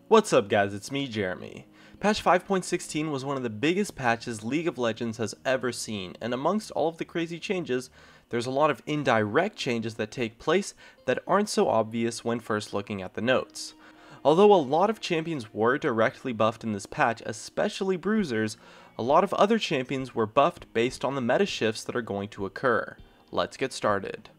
What's up guys, it's me Jeremy. Patch 5.16 was one of the biggest patches League of Legends has ever seen, and amongst all of the crazy changes, there's a lot of indirect changes that take place that aren't so obvious when first looking at the notes. Although a lot of champions were directly buffed in this patch, especially bruisers, a lot of other champions were buffed based on the meta shifts that are going to occur. Let's get started.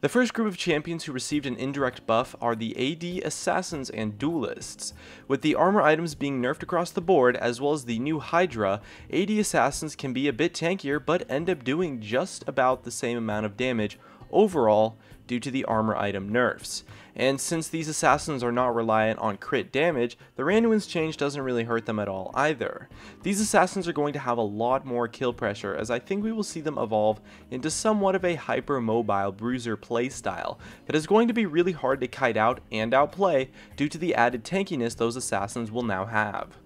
The first group of champions who received an indirect buff are the AD assassins and duelists. With the armor items being nerfed across the board, as well as the new Hydra, AD assassins can be a bit tankier but end up doing just about the same amount of damage overall due to the armor item nerfs. And since these assassins are not reliant on crit damage, the randomness change doesn't really hurt them at all either. These assassins are going to have a lot more kill pressure, as I think we will see them evolve into somewhat of a hyper-mobile bruiser playstyle that is going to be really hard to kite out and outplay due to the added tankiness those assassins will now have.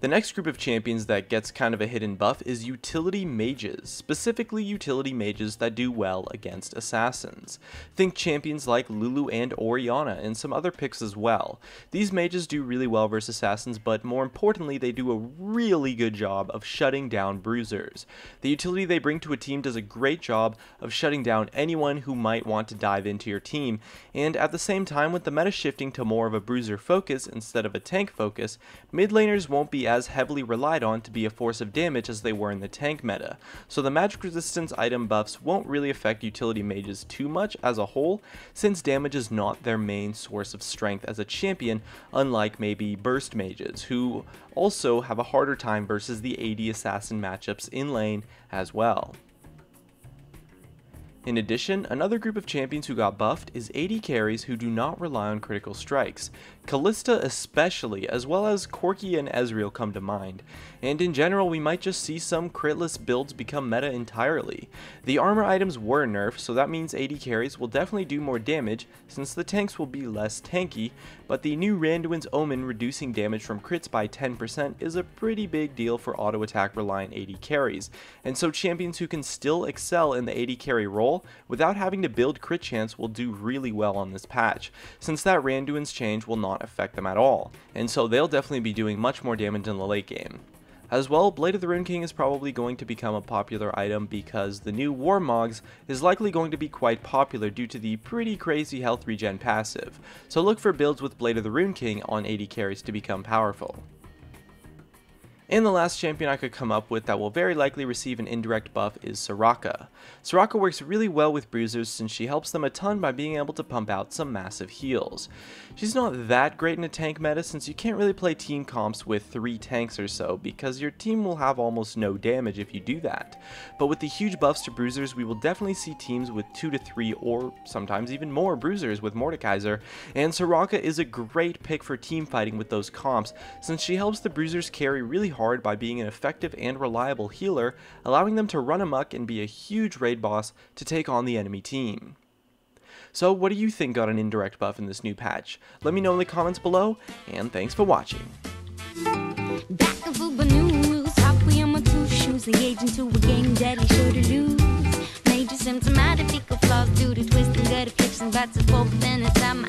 The next group of champions that gets kind of a hidden buff is utility mages, specifically utility mages that do well against assassins. Think champions like Lulu and Orianna and some other picks as well. These mages do really well versus assassins, but more importantly they do a really good job of shutting down bruisers. The utility they bring to a team does a great job of shutting down anyone who might want to dive into your team, and at the same time, with the meta shifting to more of a bruiser focus instead of a tank focus, mid laners won't be as heavily relied on to be a force of damage as they were in the tank meta, so the magic resistance item buffs won't really affect utility mages too much as a whole, since damage is not their main source of strength as a champion, unlike maybe burst mages, who also have a harder time versus the AD assassin matchups in lane as well. In addition, another group of champions who got buffed is AD carries who do not rely on critical strikes. Kalista especially, as well as Corki and Ezreal come to mind, and in general we might just see some critless builds become meta entirely. The armor items were nerfed, so that means AD carries will definitely do more damage since the tanks will be less tanky, but the new Randuin's Omen reducing damage from crits by 10% is a pretty big deal for auto attack reliant AD carries, and so champions who can still excel in the AD carry role without having to build crit chance will do really well on this patch, since that Randuin's change will not affect them at all, and so they'll definitely be doing much more damage in the late game. As well, Blade of the Rune King is probably going to become a popular item because the new Warmogs is likely going to be quite popular due to the pretty crazy health regen passive, so look for builds with Blade of the Rune King on AD carries to become powerful. And the last champion I could come up with that will very likely receive an indirect buff is Soraka. Soraka works really well with bruisers since she helps them a ton by being able to pump out some massive heals. She's not that great in a tank meta since you can't really play team comps with 3 tanks or so because your team will have almost no damage if you do that. But with the huge buffs to bruisers, we will definitely see teams with 2 to 3 or sometimes even more bruisers with Mordekaiser, and Soraka is a great pick for team fighting with those comps since she helps the bruisers carry really hard by being an effective and reliable healer, allowing them to run amok and be a huge raid boss to take on the enemy team. So what do you think got an indirect buff in this new patch? Let me know in the comments below, and thanks for watching. Back of Uber news, halfway on my 2 shoes, engaging to a game that he sure to lose. Major symptomatic fecal flaws due to twisting, gutter flips and bats of both, then it's time